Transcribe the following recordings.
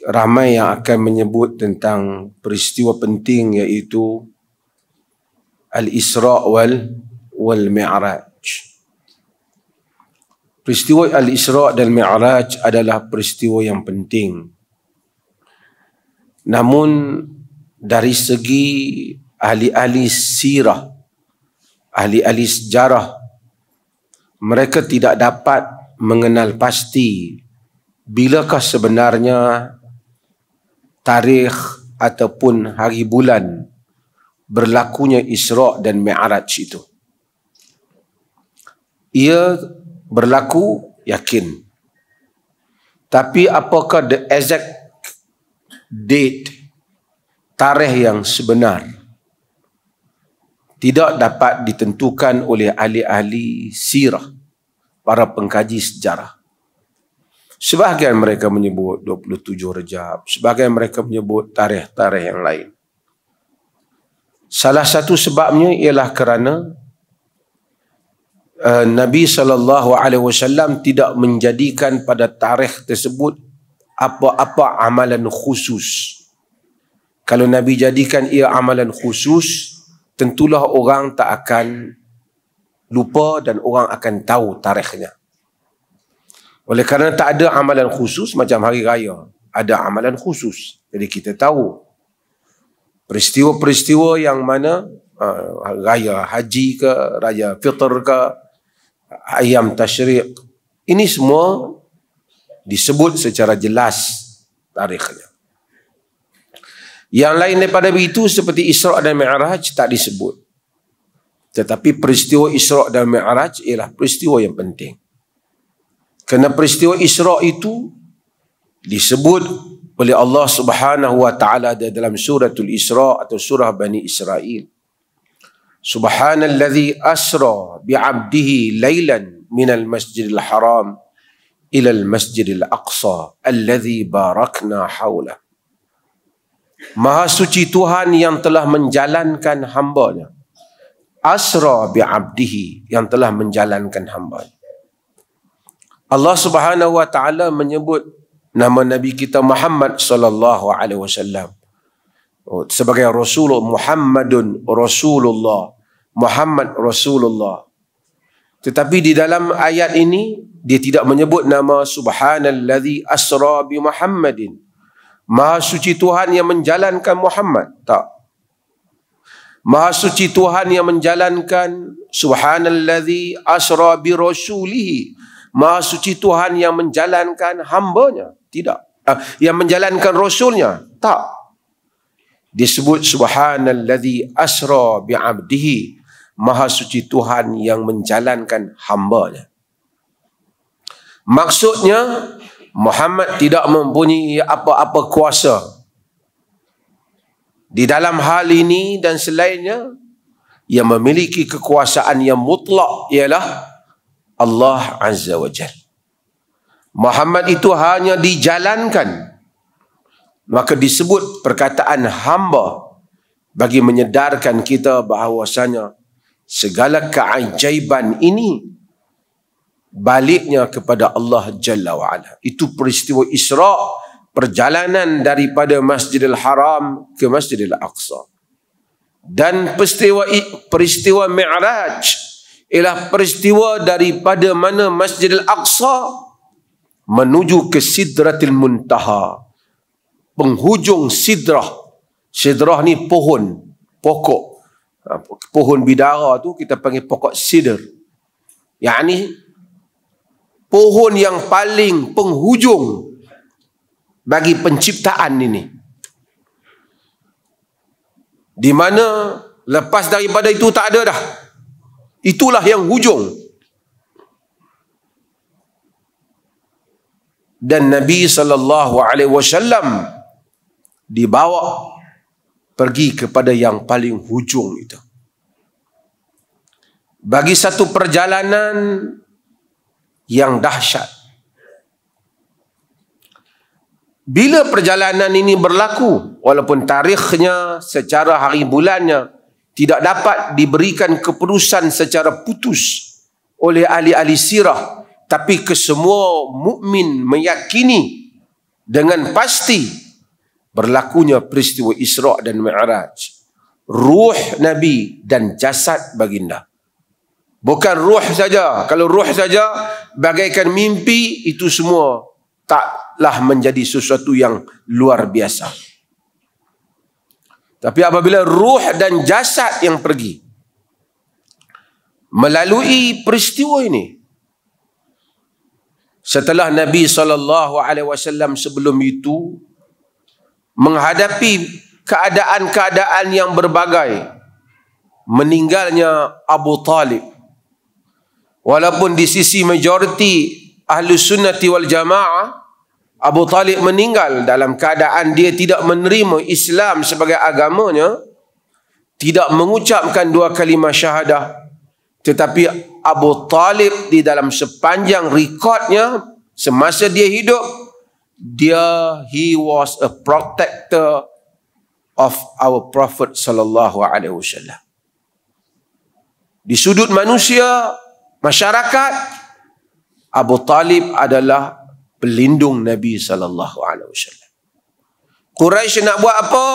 ramai yang akan menyebut tentang peristiwa penting, iaitu Al-Isra' wal Mi'raj. Peristiwa Al-Isra' dan Mi'raj adalah peristiwa yang penting. Namun dari segi ahli-ahli sirah, ahli-ahli sejarah, mereka tidak dapat mengenal pasti bilakah sebenarnya tarikh ataupun hari bulan berlakunya Isra' dan Mi'raj itu. Ia berlaku, yakin. Tapi apakah the exact date, tarikh yang sebenar, tidak dapat ditentukan oleh ahli-ahli sirah, para pengkaji sejarah. Sebahagian mereka menyebut 27 Rejab, sebahagian mereka menyebut tarikh-tarikh yang lain. Salah satu sebabnya ialah kerana Nabi SAW tidak menjadikan pada tarikh tersebut apa-apa amalan khusus. Kalau Nabi jadikan ia amalan khusus, tentulah orang tak akan lupa dan orang akan tahu tarikhnya. Oleh kerana tak ada amalan khusus, macam hari raya ada amalan khusus, jadi kita tahu peristiwa-peristiwa yang mana raya haji ke, raya fitr ke, ayam tasyrik, ini semua disebut secara jelas tarikhnya. Yang lain daripada itu seperti Isra' dan Mi'raj tak disebut. Tetapi peristiwa Isra' dan Mi'raj ialah peristiwa yang penting. Kerana peristiwa Isra' itu disebut oleh Allah Subhanahu wa taala dalam suratul Isra' atau surah Bani Israel. Subhanalladzi asra bi'abdihi lailan minal masjidil haram ilal masjidil aqsa alladzi barakna hawlah. Maha suci Tuhan yang telah menjalankan hamba-Nya. Asra bi'abdihi, yang telah menjalankan hamba-Nya. Allah Subhanahu wa taala menyebut nama Nabi kita Muhammad sallallahu alaihi wasallam sebagai Rasulullah. Muhammadun Rasulullah, Muhammad Rasulullah. Tetapi di dalam ayat ini dia tidak menyebut nama Subhanalladzi asra bi Muhammadin, Maha suci Tuhan yang menjalankan Muhammad. Tak. Maha suci Tuhan yang menjalankan Subhanalladzi asra bi rasulihi, Maha suci Tuhan yang menjalankan hamba-Nya. Tidak. Yang menjalankan Rasulnya. Tak. Disebut Subhanalladzi asra bi'abdihi, Maha suci Tuhan yang menjalankan hamba-Nya. Maksudnya Muhammad tidak mempunyai apa-apa kuasa di dalam hal ini dan selainnya. Yang memiliki kekuasaan yang mutlak ialah Allah Azza wa Jal. Muhammad itu hanya dijalankan, maka disebut perkataan hamba bagi menyedarkan kita bahawasanya segala keajaiban ini baliknya kepada Allah Jalla wa'ala. Itu peristiwa Isra', perjalanan daripada Masjidil Haram ke Masjidil Aqsa. Dan peristiwa Mi'raj ialah peristiwa daripada mana Masjidil Aqsa menuju ke Sidratil Muntaha, penghujung sidrah. Sidrah ni pohon, pokok. Pohon bidara tu kita panggil pokok sidr. Yani pohon yang paling penghujung bagi penciptaan ini. Di mana lepas daripada itu tak ada dah. Itulah yang hujung. Dan Nabi SAW dibawa pergi kepada yang paling hujung itu. Bagi satu perjalanan yang dahsyat. Bila perjalanan ini berlaku, walaupun tarikhnya secara hari bulannya tidak dapat diberikan keputusan secara putus oleh ahli-ahli sirah, tapi kesemua mukmin meyakini dengan pasti berlakunya peristiwa Isra' dan Mi'raj, ruh Nabi dan jasad baginda. Bukan ruh saja. Kalau ruh saja bagaikan mimpi, itu semua taklah menjadi sesuatu yang luar biasa. Tapi apabila ruh dan jasad yang pergi melalui peristiwa ini, setelah Nabi SAW sebelum itu menghadapi keadaan-keadaan yang berbagai, meninggalnya Abu Talib, walaupun di sisi majoriti ahli sunnati wal jamaah, Abu Talib meninggal dalam keadaan dia tidak menerima Islam sebagai agamanya, tidak mengucapkan 2 kalimah syahadah. Tetapi Abu Talib di dalam sepanjang rekodnya semasa dia hidup, he was a protector of our Prophet sallallahu alaihi wasallam. Di sudut manusia, masyarakat, Abu Talib adalah pelindung Nabi sallallahu alaihi wasallam. Quraisy nak buat apa?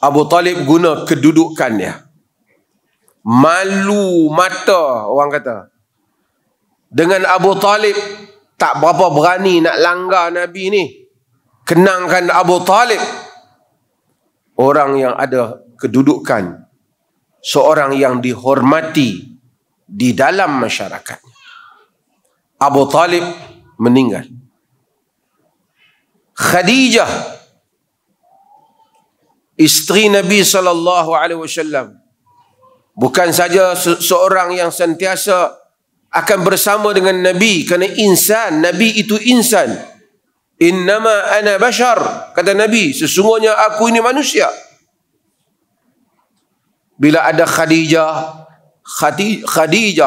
Abu Talib guna kedudukannya. Malu mata orang kata. Dengan Abu Talib tak berapa berani nak langgar Nabi ni. Kenangkan Abu Talib, orang yang ada kedudukan, seorang yang dihormati di dalam masyarakatnya. Abu Talib meninggal. Khadijah, isteri Nabi sallallahu alaihi wasallam, bukan saja seorang yang sentiasa akan bersama dengan Nabi, kerana insan, Nabi itu insan. Innama ana bashar, kata Nabi, sesungguhnya aku ini manusia. Bila ada Khadijah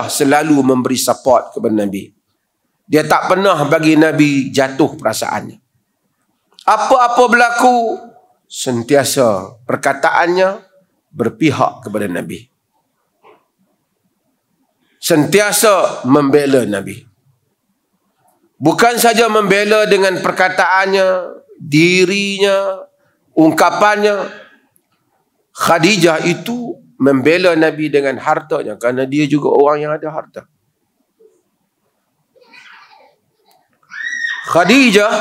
selalu memberi support kepada Nabi. Dia tak pernah bagi Nabi jatuh perasaannya. Apa-apa berlaku, sentiasa perkataannya berpihak kepada Nabi. Sentiasa membela Nabi. Bukan saja membela dengan perkataannya, dirinya, ungkapannya. Khadijah itu membela Nabi dengan hartanya, kerana dia juga orang yang ada harta. Khadijah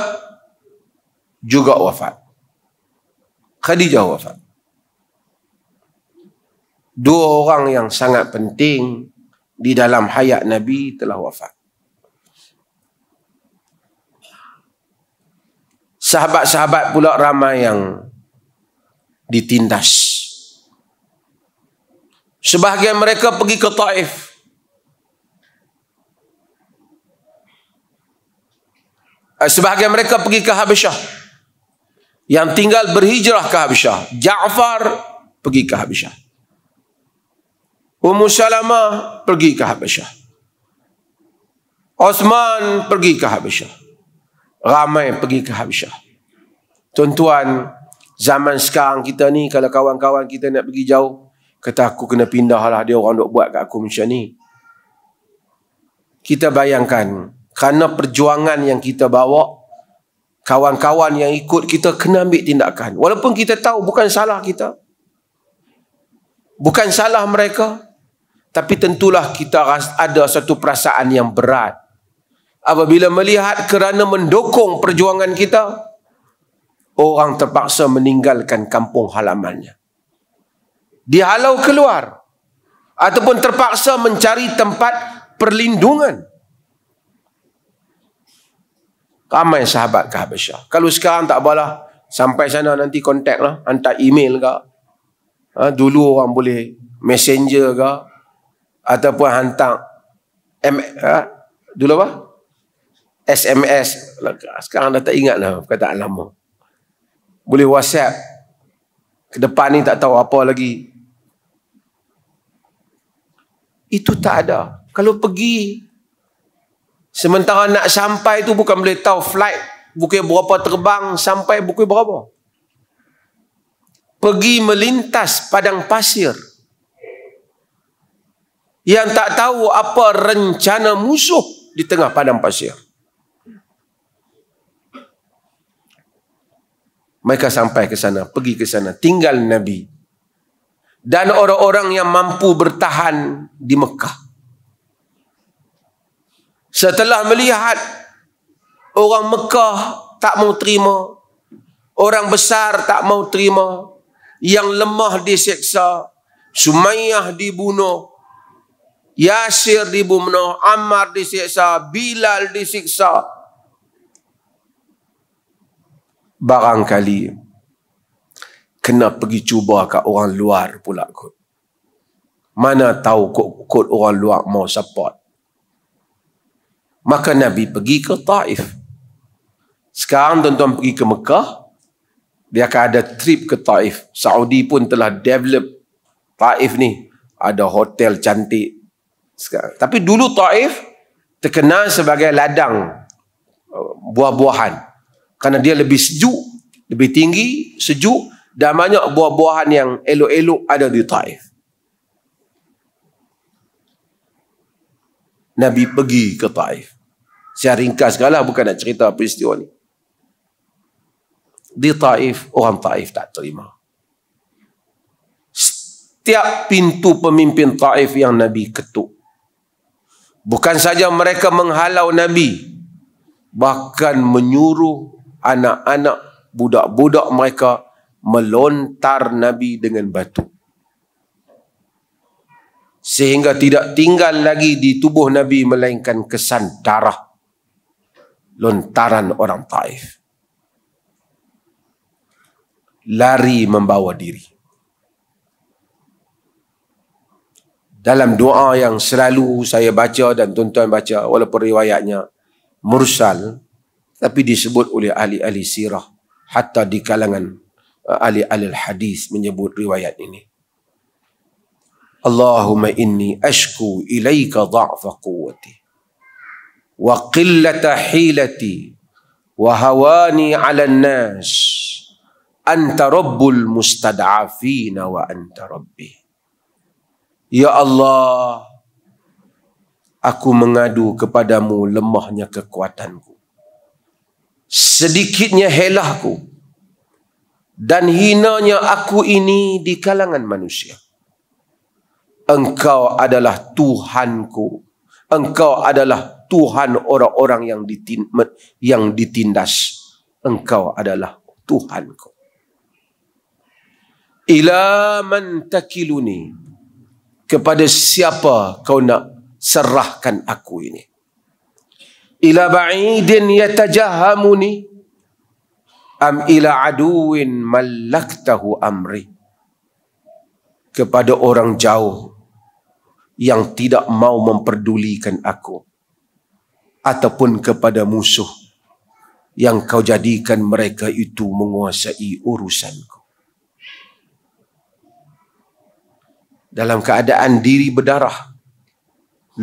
juga wafat. Khadijah wafat. 2 orang yang sangat penting di dalam hayat Nabi telah wafat. Sahabat-sahabat pula ramai yang ditindas. Sebahagian mereka pergi ke Taif. Sebahagian mereka pergi ke Habasyah. Yang tinggal berhijrah ke Habasyah. Ja'far pergi ke Habasyah. Ummu Salamah pergi ke Habasyah. Osman pergi ke Habasyah. Ramai pergi ke Habasyah. Tuan-tuan, zaman sekarang kita ni, kalau kawan-kawan kita nak pergi jauh, kata aku kena pindah lah, dia orang duk buat kat aku macam ni. Kita bayangkan, kerana perjuangan yang kita bawa, kawan-kawan yang ikut kita kena ambil tindakan. Walaupun kita tahu bukan salah kita, bukan salah mereka, tapi tentulah kita ada satu perasaan yang berat apabila melihat kerana mendukung perjuangan kita, orang terpaksa meninggalkan kampung halamannya, dihalau keluar, ataupun terpaksa mencari tempat perlindungan. Ramai sahabat ke Habasyah. Kalau sekarang tak apalah, sampai sana nanti kontak lah, hantar email ke. Dulu orang boleh messenger ke, ataupun hantar dulu apa? SMS. Sekarang dah tak ingat lah perkataan lama. Boleh WhatsApp. Ke depan ni tak tahu apa lagi. Itu tak ada. Kalau pergi, sementara nak sampai tu bukan boleh tahu flight pukul berapa terbang, sampai pukul berapa. Pergi melintas padang pasir yang tak tahu apa rencana musuh di tengah padang pasir. Mereka sampai ke sana, pergi ke sana, tinggal Nabi. Dan orang-orang yang mampu bertahan di Mekah. Setelah melihat orang Mekah tak mau terima, orang besar tak mau terima, yang lemah diseksa, Sumayyah dibunuh, Yasir dibunuh, Ammar disiksa, Bilal disiksa. Barangkali kena pergi cuba kat orang luar pula kot. Mana tahu kot orang luar mau support. Maka Nabi pergi ke Taif. Sekarang tuan-tuan pergi ke Mekah, dia akan ada trip ke Taif. Saudi pun telah develop Taif ni. Ada hotel cantik. Sekarang. Tapi dulu Taif terkenal sebagai ladang buah-buahan. Kerana dia lebih sejuk, lebih tinggi, sejuk, dan banyak buah-buahan yang elok-elok ada di Taif. Nabi pergi ke Taif. Saya ringkaskanlah, bukan nak cerita peristiwa ni. Di Taif, orang Taif tak terima. Setiap pintu pemimpin Taif yang Nabi ketuk. Bukan saja mereka menghalau Nabi, bahkan menyuruh anak-anak, budak-budak mereka melontar Nabi dengan batu. Sehingga tidak tinggal lagi di tubuh Nabi melainkan kesan darah lontaran orang Taif. Lari membawa diri. Dalam doa yang selalu saya baca dan tuan-tuan baca, walaupun riwayatnya mursal, tapi disebut oleh ahli-ahli sirah, hatta di kalangan ahli-ahli hadis menyebut riwayat ini. Allahumma inni ashku ilaika dha'fa quwwati wa qillata hilati wa hawani 'alan nas anta rabbul mustad'afina wa anta rabbi. Ya Allah, aku mengadu kepadamu lemahnya kekuatanku, sedikitnya helahku, dan hinanya aku ini di kalangan manusia. Engkau adalah Tuhanku. Engkau adalah Tuhan orang-orang yang ditindas. Engkau adalah Tuhanku. Ila man takiluni, kepada siapa kau nak serahkan aku ini? Ila ba'idin yatajahamuni am ila aduwin mallaktahu amri, kepada orang jauh yang tidak mau memperdulikan aku, ataupun kepada musuh yang kau jadikan mereka itu menguasai urusanku. Dalam keadaan diri berdarah,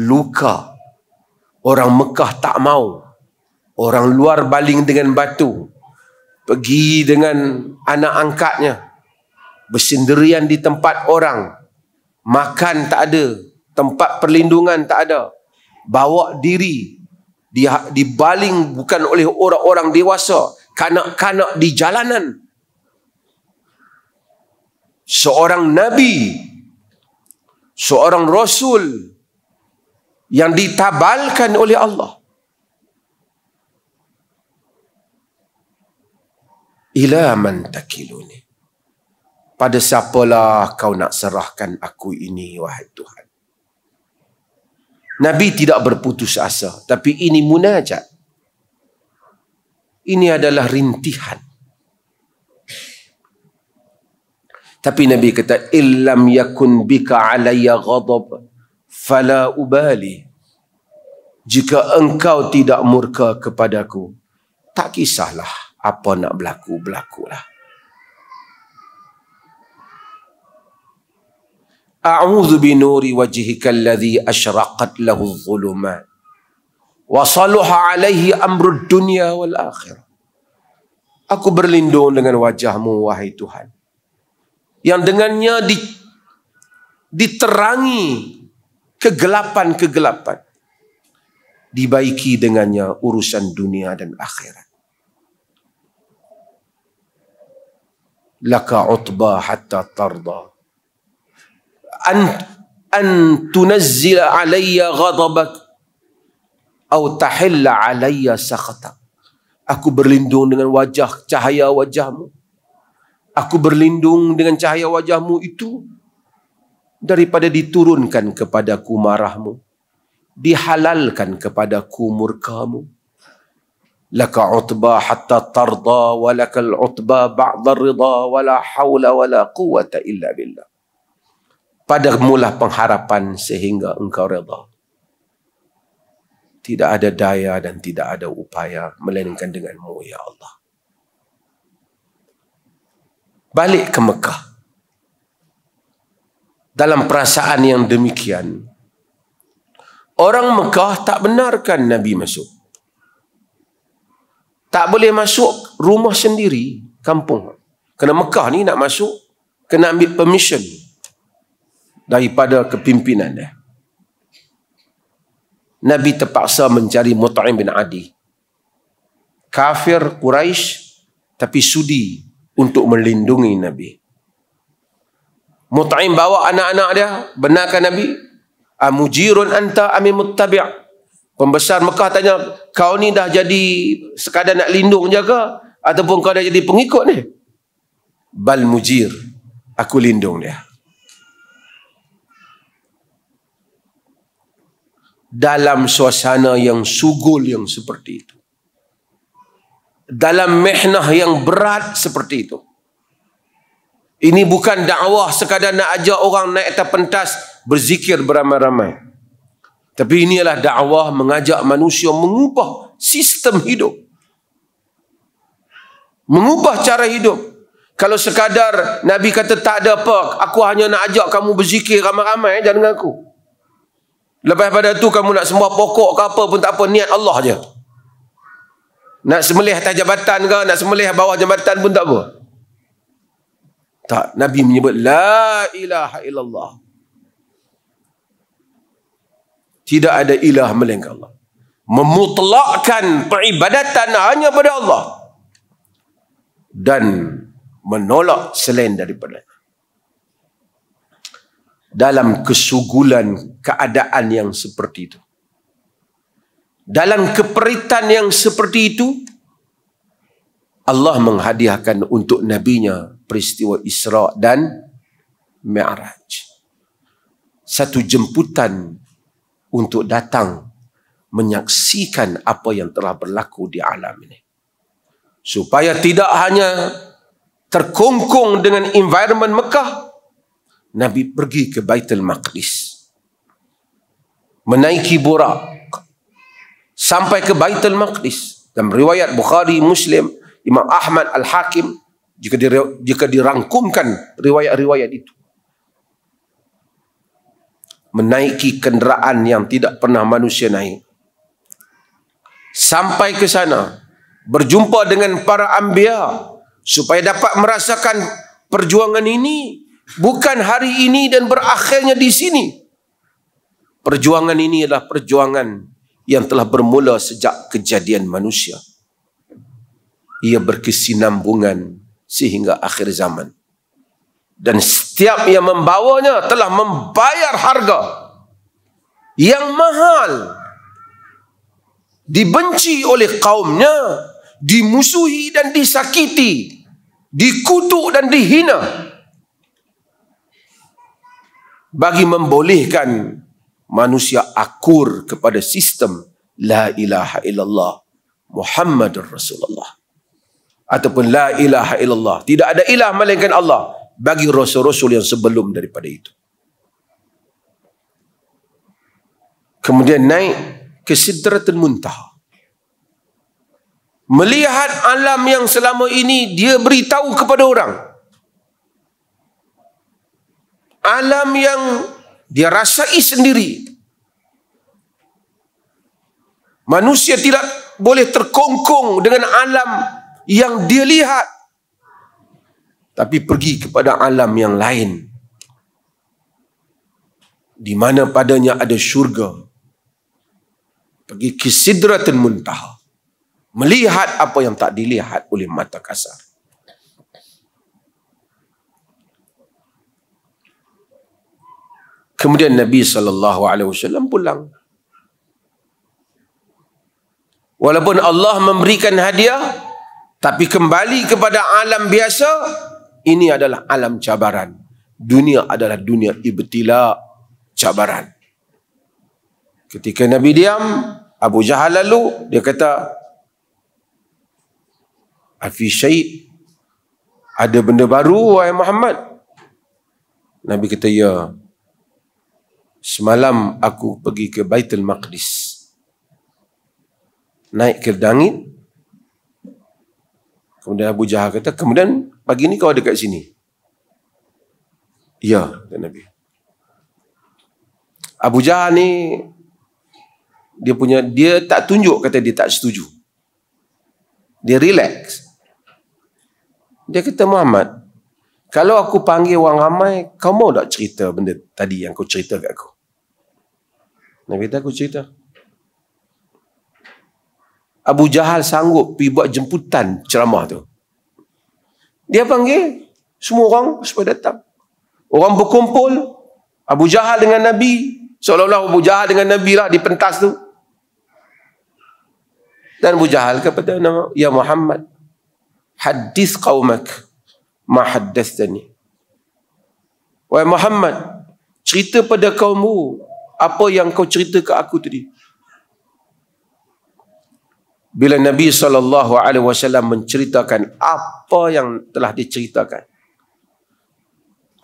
luka, orang Mekah tak mau, orang luar baling dengan batu, pergi dengan anak angkatnya, bersendirian di tempat orang, makan tak ada, tempat perlindungan tak ada, bawa diri dibaling bukan oleh orang-orang dewasa, kanak-kanak di jalanan. Seorang Nabi, seorang Rasul yang ditabalkan oleh Allah. Ila man takiluni, pada siapalah kau nak serahkan aku ini, wahai Tuhan. Nabi tidak berputus asa, tapi ini munajat. Ini adalah rintihan. Tapi Nabi kata, illam yakun bika alayya ghadab fala ubali. Jika engkau tidak murka kepadaku, tak kisahlah apa nak berlaku, berlakulah. A'udzu bi nuri wajhika alladhi ashraqat lahu adh-dhulumat wa salaha alaihi amrud dunya wal akhirah. Aku berlindung dengan wajahmu, wahai Tuhan, yang dengannya diterangi kegelapan-kegelapan, dibaiki dengannya urusan dunia dan akhirat. laka utba hatta tarda. An tunazzila alayya ghadabak atau tahilla alayya sakhatak. Aku berlindung dengan cahaya wajahmu. Aku berlindung dengan cahaya wajahmu itu daripada diturunkan kepadaku marahmu, dihalalkan kepadaku murkamu. Laka utba hatta tarda wa lakal utba ba'da ridha wa la hawla wa la quwata illa billah. Padamulah pengharapan sehingga engkau redha. Tidak ada daya dan tidak ada upaya melainkan denganmu ya Allah. Balik ke Mekah. Dalam perasaan yang demikian, orang Mekah tak benarkan Nabi masuk. Tak boleh masuk rumah sendiri, kampung. Kerana Mekah ni nak masuk, kena ambil permission daripada kepimpinan dia. Nabi terpaksa mencari Mut'im bin Adi. Kafir Quraisy, tapi sudi untuk melindungi Nabi. Mut'im bawa anak-anak dia, benarkan Nabi. Amujirun anta ami muttabi'. Pembesar Mekah tanya, kau ni dah jadi sekadar nak lindung je ke? Ataupun kau dah jadi pengikut ni? Bal mujir, aku lindung dia. Dalam suasana yang sugul yang seperti itu, dalam mihnah yang berat seperti itu, ini bukan dakwah sekadar nak ajak orang naik atas pentas berzikir beramai-ramai, tapi ini adalah dakwah mengajak manusia mengubah sistem hidup, mengubah cara hidup. Kalau sekadar Nabi kata tak ada apa, aku hanya nak ajak kamu berzikir ramai-ramai, jangan dengan aku. Lepas pada tu kamu nak sembah pokok ke apa pun tak apa, niat Allah je. Nak sembelih atas jabatan ke, nak sembelih bawah jabatan pun tak apa. Tak, Nabi menyebut la ilaha illallah. Tidak ada ilah melainkan Allah. Memutlakkan peribadatan hanya pada Allah dan menolak selain daripada. Dalam kesugulan keadaan yang seperti itu, dalam keperitan yang seperti itu, Allah menghadiahkan untuk nabinya peristiwa Isra dan Mi'raj. Satu jemputan untuk datang menyaksikan apa yang telah berlaku di alam ini. Supaya tidak hanya terkungkung dengan environment Mekah, Nabi pergi ke Baitul Maqdis, menaiki burak sampai ke Baitul Maqdis. Dalam riwayat Bukhari, Muslim, Imam Ahmad, Al-Hakim, jika dirangkumkan riwayat-riwayat itu, menaiki kenderaan yang tidak pernah manusia naik, sampai ke sana, berjumpa dengan para anbiya, supaya dapat merasakan perjuangan ini bukan hari ini dan berakhirnya di sini. Perjuangan ini adalah perjuangan yang telah bermula sejak kejadian manusia. Ia berkesinambungan sehingga akhir zaman. Dan setiap yang membawanya telah membayar harga yang mahal. Dibenci oleh kaumnya, dimusuhi dan disakiti, dikutuk dan dihina, bagi membolehkan manusia akur kepada sistem la ilaha illallah Muhammadur Rasulullah, ataupun la ilaha illallah, tidak ada ilah melainkan Allah, bagi rasul-rasul yang sebelum daripada itu. Kemudian naik ke Sidratul Muntaha, melihat alam yang selama ini dia beritahu kepada orang, alam yang dia rasai sendiri. Manusia tidak boleh terkongkong dengan alam yang dia lihat, tapi pergi kepada alam yang lain, di mana padanya ada syurga. Pergi ke Sidratul Muntaha, melihat apa yang tak dilihat oleh mata kasar. Kemudian Nabi SAW pulang. Walaupun Allah memberikan hadiah, tapi kembali kepada alam biasa, ini adalah alam cabaran. Dunia adalah dunia ibtila, cabaran. Ketika Nabi diam, Abu Jahal lalu, dia kata, Afi syai', ada benda baru wahai Muhammad? Nabi kata, ya. Semalam aku pergi ke Baitul Maqdis. Naik ke langit. Kemudian Abu Jahal kata, kemudian pagi ni kau ada kat sini? Ya, kata Nabi. Abu Jahal ni, dia tak tunjuk kata dia tak setuju. Dia relax. Dia kata, Muhammad, kalau aku panggil orang ramai, kau mau tak cerita benda tadi yang kau cerita kat aku? Nabi kata, aku cerita. Abu Jahal sanggup pergi buat jemputan ceramah tu. Dia panggil semua orang supaya datang. Orang berkumpul, Abu Jahal dengan Nabi, seolah-olah Abu Jahal dengan Nabi lah di pentas tu. Dan Abu Jahal kepada nama, ya Muhammad, hadis qaumak ma haddatsani. Wahai Muhammad, cerita pada kaummu apa yang kau cerita ke aku tadi. Bila Nabi SAW menceritakan apa yang telah diceritakan,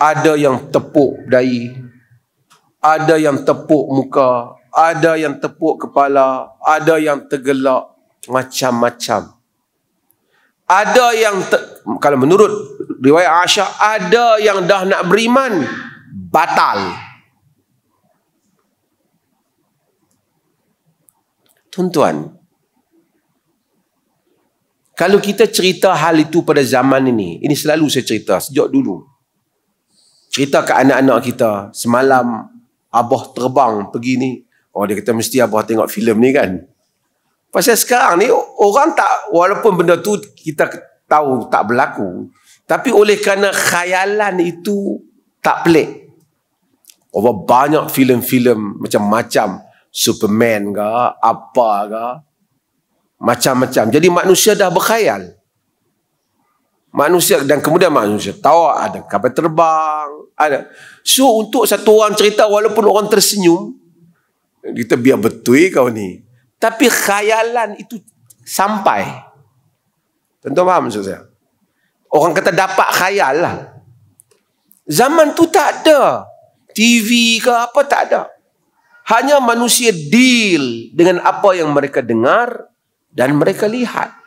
ada yang tepuk dahi, ada yang tepuk muka, ada yang tepuk kepala, ada yang tergelak, macam-macam. Ada yang kalau menurut riwayat Aisyah, ada yang dah nak beriman batal. Tuan-tuan, kalau kita cerita hal itu pada zaman ini selalu saya cerita sejak dulu. Cerita ke anak-anak kita, semalam abah terbang pergi ni. Oh, dia kata mesti abah tengok filem ni kan. Pasal sekarang ni orang tak, walaupun benda tu kita tahu tak berlaku, tapi oleh kerana khayalan itu tak pelik. Oh, banyak filem-filem macam-macam, Superman ke, apa ke, macam-macam. Jadi manusia dah berkhayal. Manusia, dan kemudian manusia tahu ada kapal terbang, ada. So untuk satu orang cerita, walaupun orang tersenyum, kita biar betul kau ni, tapi khayalan itu sampai. Tentu faham maksud saya? Orang kata dapat khayal lah. Zaman tu tak ada TV ke apa, tak ada. Hanya manusia deal dengan apa yang mereka dengar dan mereka lihat.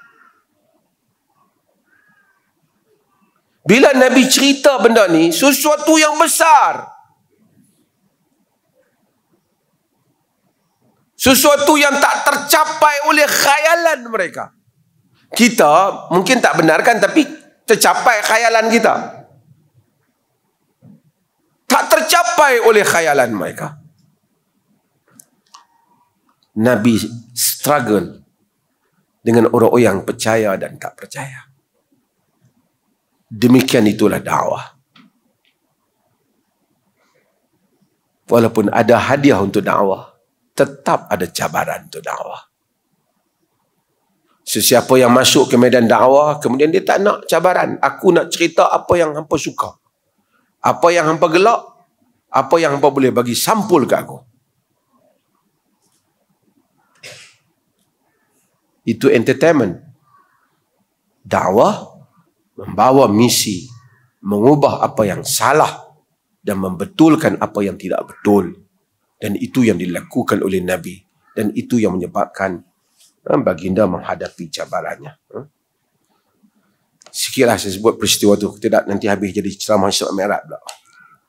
Bila Nabi cerita benda ni, sesuatu yang besar, sesuatu yang tak tercapai oleh khayalan mereka. Kita mungkin tak benarkan, tapi tercapai khayalan kita. Tak tercapai oleh khayalan mereka. Nabi struggle dengan orang-orang yang percaya dan tak percaya. Demikian itulah dakwah. Walaupun ada hadiah untuk dakwah, tetap ada cabaran untuk dakwah. Sesiapa yang masuk ke medan dakwah, kemudian dia tak nak cabaran. Aku nak cerita apa yang hampa suka, apa yang hampa gelak, apa yang hampa boleh bagi sampul ke aku. Itu entertainment. Dakwah membawa misi, mengubah apa yang salah dan membetulkan apa yang tidak betul. Dan itu yang dilakukan oleh Nabi. Dan itu yang menyebabkan baginda menghadapi cabarannya. Sikitlah saya sebut peristiwa itu. Tidak nanti habis jadi ceramah Isra Mi'raj pula.